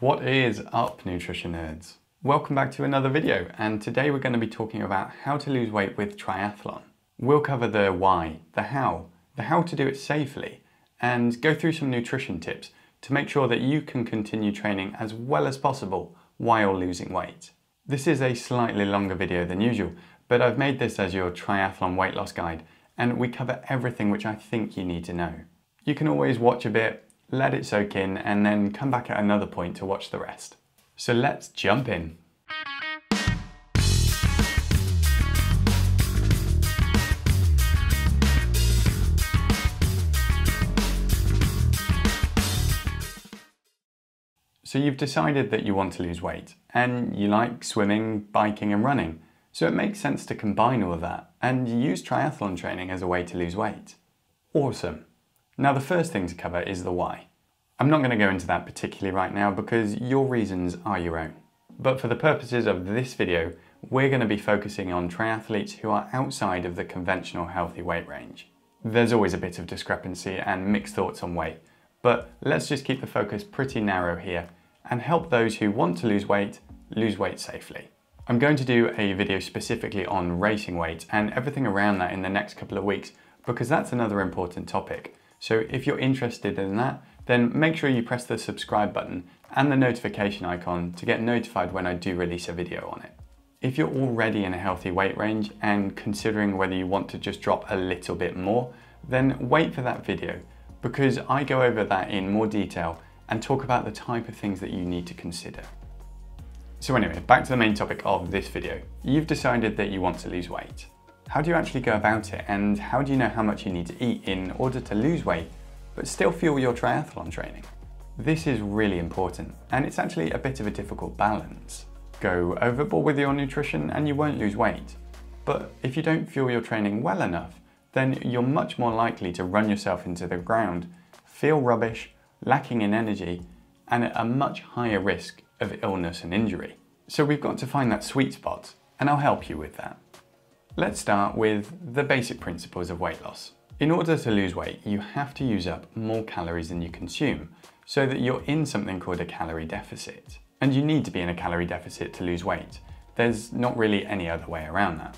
What is up, nutrition nerds? Welcome back to another video, and today we're going to be talking about how to lose weight with triathlon. We'll cover the why, the how to do it safely, and go through some nutrition tips to make sure that you can continue training as well as possible while losing weight. This is a slightly longer video than usual, but I've made this as your triathlon weight loss guide, and we cover everything which I think you need to know. You can always watch a bit, let it soak in, and then come back at another point to watch the rest. So let's jump in. So you've decided that you want to lose weight, and you like swimming, biking and running, so it makes sense to combine all of that and use triathlon training as a way to lose weight. Awesome. Now the first thing to cover is the why. I'm not going to go into that particularly right now because your reasons are your own. But for the purposes of this video, we're going to be focusing on triathletes who are outside of the conventional healthy weight range. There's always a bit of discrepancy and mixed thoughts on weight, but let's just keep the focus pretty narrow here and help those who want to lose weight safely. I'm going to do a video specifically on racing weight and everything around that in the next couple of weeks because that's another important topic. So if you're interested in that, then make sure you press the subscribe button and the notification icon to get notified when I do release a video on it. If you're already in a healthy weight range and considering whether you want to just drop a little bit more, then wait for that video because I go over that in more detail and talk about the type of things that you need to consider. So anyway, back to the main topic of this video. You've decided that you want to lose weight. How do you actually go about it, and how do you know how much you need to eat in order to lose weight but still fuel your triathlon training? This is really important, and it's actually a bit of a difficult balance. Go overboard with your nutrition and you won't lose weight. But if you don't fuel your training well enough, then you're much more likely to run yourself into the ground, feel rubbish, lacking in energy, and at a much higher risk of illness and injury. So we've got to find that sweet spot, and I'll help you with that. Let's start with the basic principles of weight loss. In order to lose weight, you have to use up more calories than you consume, so that you're in something called a calorie deficit. And you need to be in a calorie deficit to lose weight. There's not really any other way around that.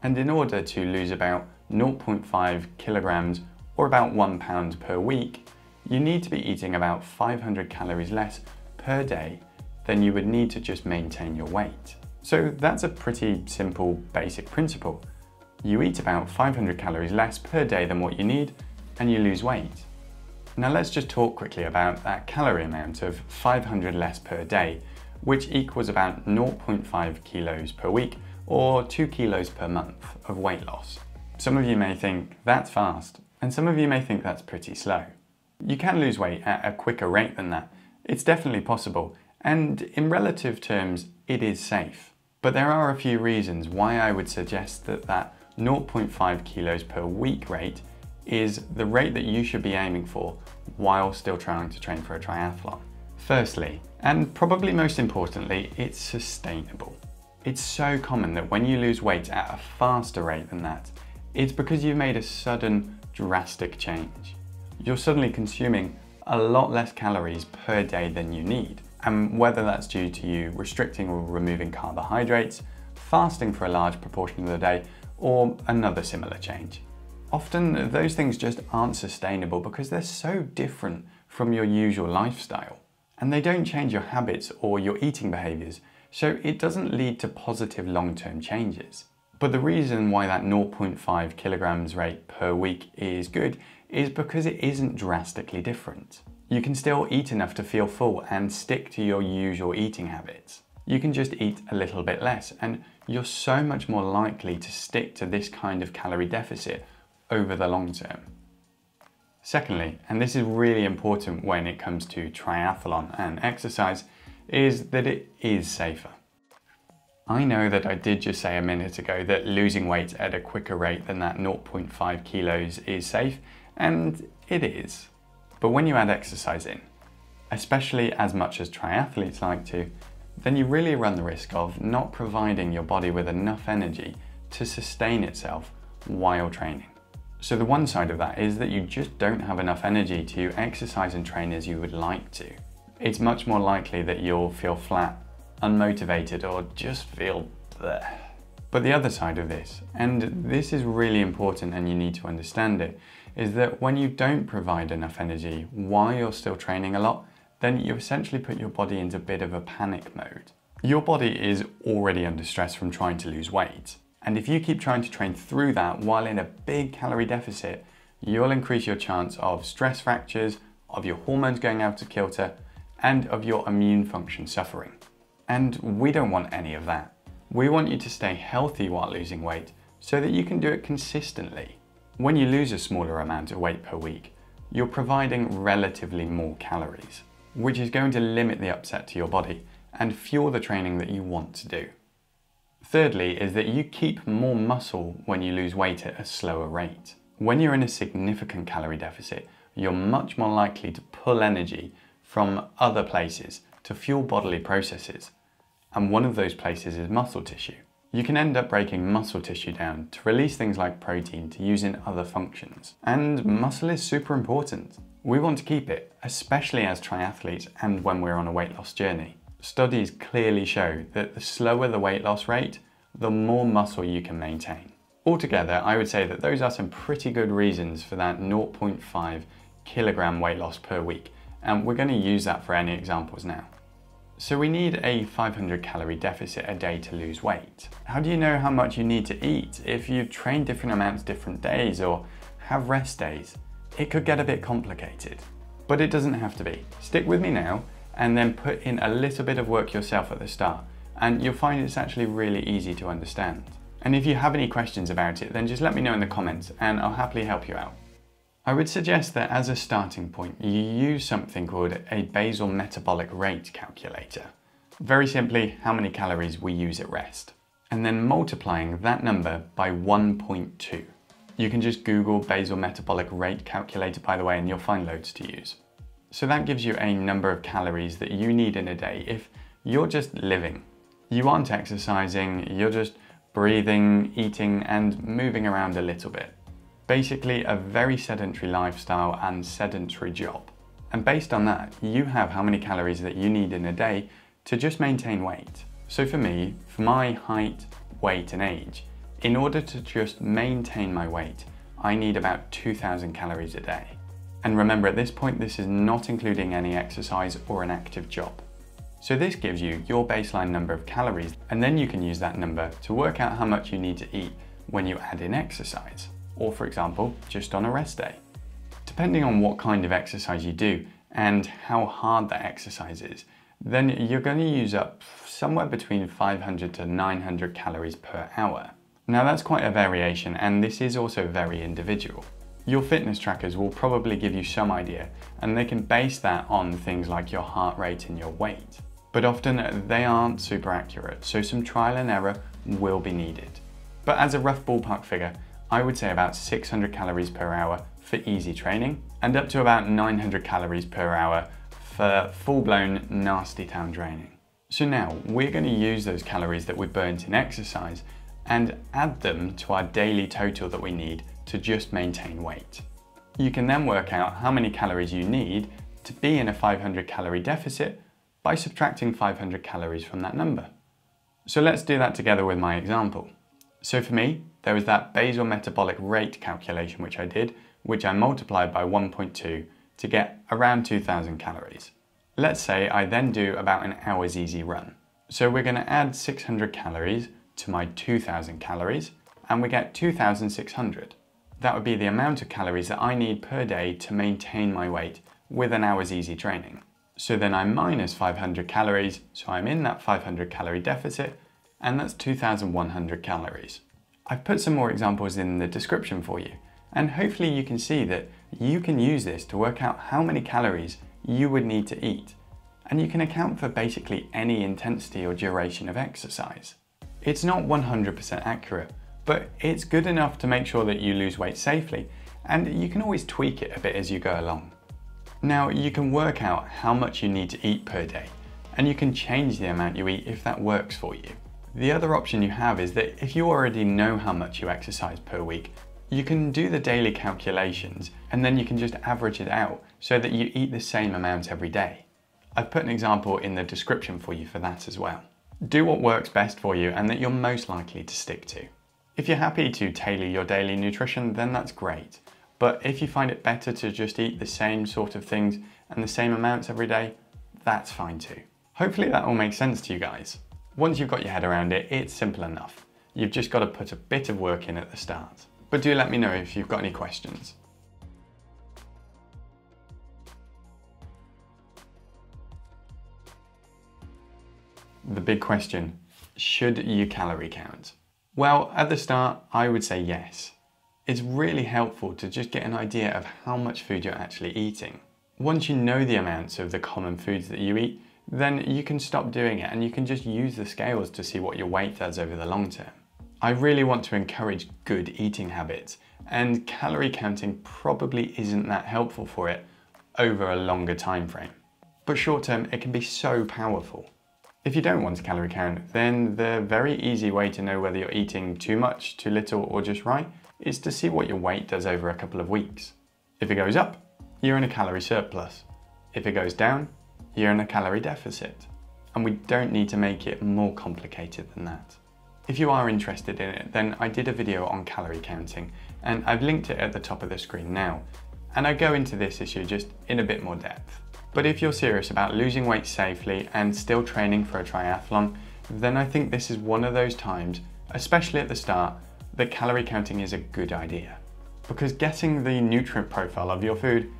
And in order to lose about 0.5 kilograms or about 1 pound per week, you need to be eating about 500 calories less per day than you would need to just maintain your weight. So that's a pretty simple basic principle. You eat about 500 calories less per day than what you need and you lose weight. Now let's just talk quickly about that calorie amount of 500 less per day, which equals about 0.5 kilos per week or 2 kilos per month of weight loss. Some of you may think that's fast and some of you may think that's pretty slow. You can lose weight at a quicker rate than that. It's definitely possible, and in relative terms, it is safe. But there are a few reasons why I would suggest that 0.5 kilos per week rate is the rate that you should be aiming for while still trying to train for a triathlon. Firstly, and probably most importantly, it's sustainable. It's so common that when you lose weight at a faster rate than that, it's because you've made a sudden, drastic change. You're suddenly consuming a lot less calories per day than you need. And whether that's due to you restricting or removing carbohydrates, fasting for a large proportion of the day, or another similar change. Often those things just aren't sustainable because they're so different from your usual lifestyle. And they don't change your habits or your eating behaviors, so it doesn't lead to positive long-term changes. But the reason why that 0.5 kilograms rate per week is good is because it isn't drastically different. You can still eat enough to feel full and stick to your usual eating habits. You can just eat a little bit less and you're so much more likely to stick to this kind of calorie deficit over the long term. Secondly, and this is really important when it comes to triathlon and exercise, is that it is safer. I know that I did just say a minute ago that losing weight at a quicker rate than that 0.5 kilos is safe, and it is. But when you add exercise in, especially as much as triathletes like to, then you really run the risk of not providing your body with enough energy to sustain itself while training. So the one side of that is that you just don't have enough energy to exercise and train as you would like to. it's much more likely that you'll feel flat, unmotivated, or just feel bleh. But the other side of this, and this is really important and you need to understand it, is that when you don't provide enough energy while you're still training a lot, then you essentially put your body into a bit of a panic mode. Your body is already under stress from trying to lose weight. And if you keep trying to train through that while in a big calorie deficit, you'll increase your chance of stress fractures, of your hormones going out of kilter, and of your immune function suffering. And we don't want any of that. We want you to stay healthy while losing weight so that you can do it consistently. When you lose a smaller amount of weight per week, you're providing relatively more calories, which is going to limit the upset to your body and fuel the training that you want to do. Thirdly is that you keep more muscle when you lose weight at a slower rate. When you're in a significant calorie deficit, you're much more likely to pull energy from other places to fuel bodily processes. And one of those places is muscle tissue. You can end up breaking muscle tissue down to release things like protein to use in other functions. And muscle is super important. We want to keep it, especially as triathletes and when we're on a weight loss journey. Studies clearly show that the slower the weight loss rate, the more muscle you can maintain. Altogether, I would say that those are some pretty good reasons for that 0.5 kilogram weight loss per week, and we're going to use that for any examples now. So we need a 500 calorie deficit a day to lose weight. How do you know how much you need to eat if you train different amounts different days or have rest days? It could get a bit complicated, but it doesn't have to be. Stick with me now and then put in a little bit of work yourself at the start, and you'll find it's actually really easy to understand. And if you have any questions about it, then just let me know in the comments and I'll happily help you out. I would suggest that as a starting point, you use something called a basal metabolic rate calculator. Very simply, how many calories we use at rest. And then multiplying that number by 1.2. You can just Google basal metabolic rate calculator, by the way, and you'll find loads to use. So that gives you a number of calories that you need in a day if you're just living. You aren't exercising, you're just breathing, eating, and moving around a little bit. Basically a very sedentary lifestyle and sedentary job. And based on that, you have how many calories that you need in a day to just maintain weight. So for me, for my height, weight and age, in order to just maintain my weight, I need about 2,000 calories a day. And remember, at this point, this is not including any exercise or an active job. So this gives you your baseline number of calories, and then you can use that number to work out how much you need to eat when you add in exercise. Or for example, just on a rest day. Depending on what kind of exercise you do and how hard that exercise is, then you're going to use up somewhere between 500 to 900 calories per hour. Now that's quite a variation, and this is also very individual. Your fitness trackers will probably give you some idea, and they can base that on things like your heart rate and your weight. But often they aren't super accurate, so some trial and error will be needed. But as a rough ballpark figure, I would say about 600 calories per hour for easy training and up to about 900 calories per hour for full-blown nasty town training. So now we're going to use those calories that we burnt in exercise and add them to our daily total that we need to just maintain weight. You can then work out how many calories you need to be in a 500 calorie deficit by subtracting 500 calories from that number. So let's do that together with my example. So for me, there was that basal metabolic rate calculation which I did, which I multiplied by 1.2 to get around 2,000 calories. Let's say I then do about an hour's easy run. So we're going to add 600 calories to my 2,000 calories, and we get 2,600. That would be the amount of calories that I need per day to maintain my weight with an hour's easy training. So then I minus 500 calories, so I'm in that 500 calorie deficit, and that's 2,100 calories. I've put some more examples in the description for you, and hopefully you can see that you can use this to work out how many calories you would need to eat, and you can account for basically any intensity or duration of exercise. It's not 100% accurate, but it's good enough to make sure that you lose weight safely, and you can always tweak it a bit as you go along. Now you can work out how much you need to eat per day, and you can change the amount you eat if that works for you. The other option you have is that if you already know how much you exercise per week, you can do the daily calculations and then you can just average it out so that you eat the same amount every day. I've put an example in the description for you for that as well. Do what works best for you and that you're most likely to stick to. If you're happy to tailor your daily nutrition, then that's great. But if you find it better to just eat the same sort of things and the same amounts every day, that's fine too. Hopefully that all makes sense to you guys. Once you've got your head around it, it's simple enough. You've just got to put a bit of work in at the start. But do let me know if you've got any questions. The big question, should you calorie count? Well, at the start, I would say yes. It's really helpful to just get an idea of how much food you're actually eating. Once you know the amounts of the common foods that you eat, then you can stop doing it and you can just use the scales to see what your weight does over the long term. I really want to encourage good eating habits, and calorie counting probably isn't that helpful for it over a longer time frame. But short term, it can be so powerful. If you don't want to calorie count, then the very easy way to know whether you're eating too much, too little, or just right is to see what your weight does over a couple of weeks. If it goes up, you're in a calorie surplus. If it goes down, you're in a calorie deficit. And we don't need to make it more complicated than that. If you are interested in it, then I did a video on calorie counting, and I've linked it at the top of the screen now. And I go into this issue just in a bit more depth. But if you're serious about losing weight safely and still training for a triathlon, then I think this is one of those times, especially at the start, that calorie counting is a good idea. Because getting the nutrient profile of your food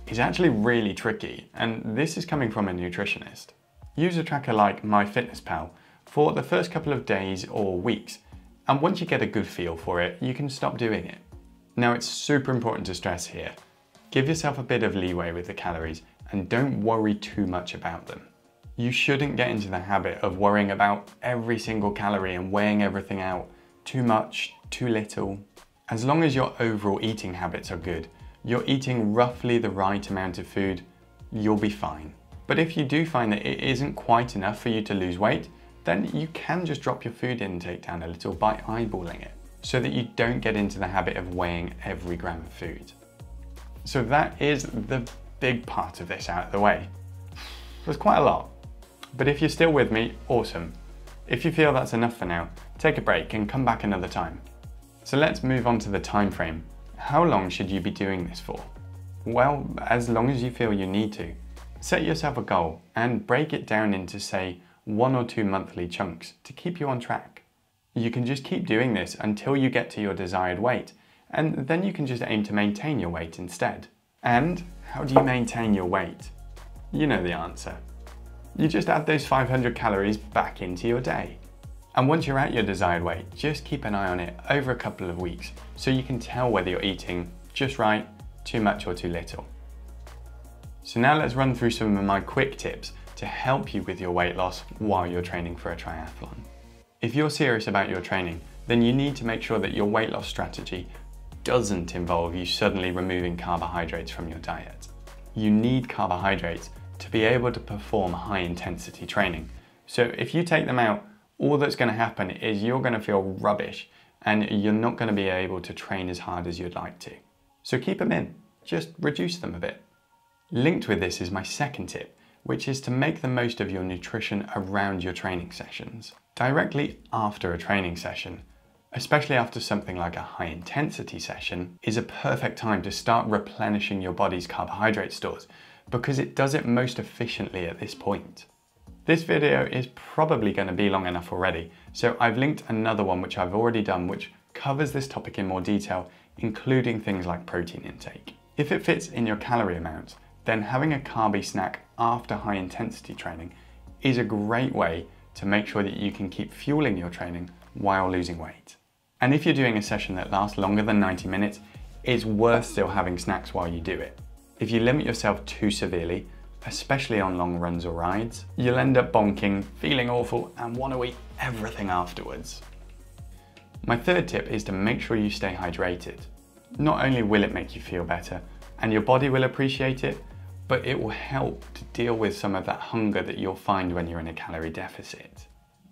is actually really tricky, and this is coming from a nutritionist. Use a tracker like MyFitnessPal for the first couple of days or weeks, and once you get a good feel for it, you can stop doing it. Now, it's super important to stress here, give yourself a bit of leeway with the calories and don't worry too much about them. You shouldn't get into the habit of worrying about every single calorie and weighing everything out. Too much, too little. As long as your overall eating habits are good, you're eating roughly the right amount of food, you'll be fine. But if you do find that it isn't quite enough for you to lose weight, then you can just drop your food intake down a little by eyeballing it, so that you don't get into the habit of weighing every gram of food. So that is the big part of this out of the way. There's quite a lot, but if you're still with me, awesome. If you feel that's enough for now, take a break and come back another time. So let's move on to the time frame. How long should you be doing this for? Well, as long as you feel you need to. Set yourself a goal and break it down into, say, 1 or 2 monthly chunks to keep you on track. You can just keep doing this until you get to your desired weight, and then you can just aim to maintain your weight instead. And how do you maintain your weight? You know the answer. You just add those 500 calories back into your day. And once you're at your desired weight, just keep an eye on it over a couple of weeks so you can tell whether you're eating just right, too much or too little. So now let's run through some of my quick tips to help you with your weight loss while you're training for a triathlon. If you're serious about your training, then you need to make sure that your weight loss strategy doesn't involve you suddenly removing carbohydrates from your diet. You need carbohydrates to be able to perform high intensity training. So if you take them out, all that's going to happen is you're going to feel rubbish and you're not going to be able to train as hard as you'd like to. So keep them in, just reduce them a bit. Linked with this is my second tip, which is to make the most of your nutrition around your training sessions. Directly after a training session, especially after something like a high intensity session, is a perfect time to start replenishing your body's carbohydrate stores because it does it most efficiently at this point. This video is probably going to be long enough already, so I've linked another one which I've already done which covers this topic in more detail, including things like protein intake. If it fits in your calorie amount, then having a carby snack after high intensity training is a great way to make sure that you can keep fueling your training while losing weight. And if you're doing a session that lasts longer than 90 minutes, it's worth still having snacks while you do it. If you limit yourself too severely, especially on long runs or rides, you'll end up bonking, feeling awful, and want to eat everything afterwards. My third tip is to make sure you stay hydrated. Not only will it make you feel better, and your body will appreciate it, but it will help to deal with some of that hunger that you'll find when you're in a calorie deficit.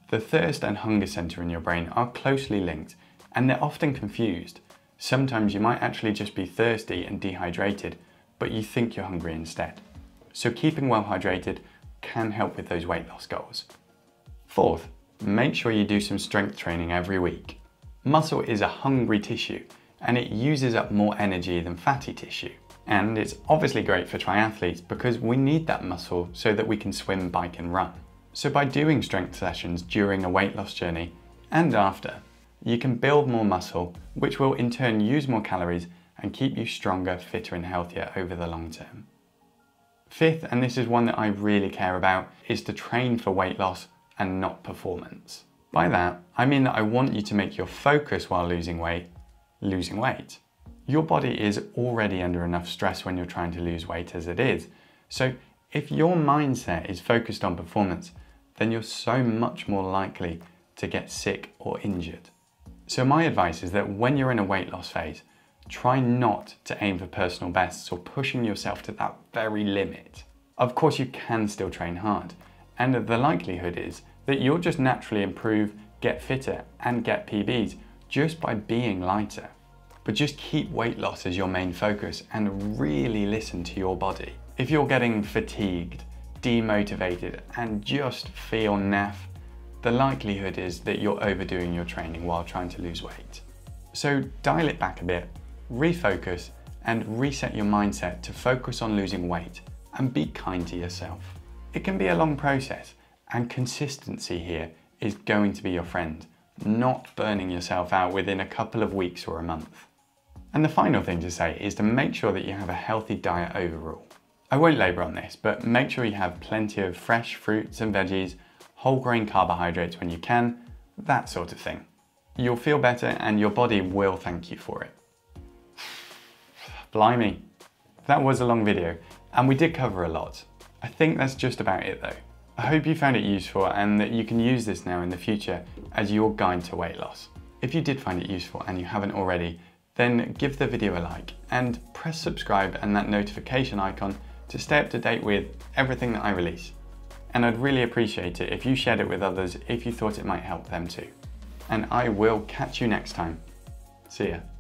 The thirst and hunger center in your brain are closely linked, and they're often confused. Sometimes you might actually just be thirsty and dehydrated, but you think you're hungry instead. So keeping well hydrated can help with those weight loss goals. Fourth, make sure you do some strength training every week. Muscle is a hungry tissue and it uses up more energy than fatty tissue. And it's obviously great for triathletes because we need that muscle so that we can swim, bike and run. So by doing strength sessions during a weight loss journey and after, you can build more muscle, which will in turn use more calories and keep you stronger, fitter and healthier over the long term. Fifth, and this is one that I really care about, is to train for weight loss and not performance. By that, I mean that I want you to make your focus while losing weight. Your body is already under enough stress when you're trying to lose weight as it is. So if your mindset is focused on performance, then you're so much more likely to get sick or injured. So my advice is that when you're in a weight loss phase, try not to aim for personal bests or pushing yourself to that very limit. Of course, you can still train hard, and the likelihood is that you'll just naturally improve, get fitter, and get PBs just by being lighter. But just keep weight loss as your main focus and really listen to your body. If you're getting fatigued, demotivated, and just feel naff, the likelihood is that you're overdoing your training while trying to lose weight. So dial it back a bit, refocus, and reset your mindset to focus on losing weight and be kind to yourself. It can be a long process, and consistency here is going to be your friend, not burning yourself out within a couple of weeks or a month. And the final thing to say is to make sure that you have a healthy diet overall. I won't labour on this, but make sure you have plenty of fresh fruits and veggies, whole grain carbohydrates when you can, that sort of thing. You'll feel better and your body will thank you for it. Blimey, that was a long video and we did cover a lot. I think that's just about it though. I hope you found it useful and that you can use this now in the future as your guide to weight loss. If you did find it useful and you haven't already, then give the video a like and press subscribe and that notification icon to stay up to date with everything that I release. And I'd really appreciate it if you shared it with others if you thought it might help them too. And I will catch you next time. See ya.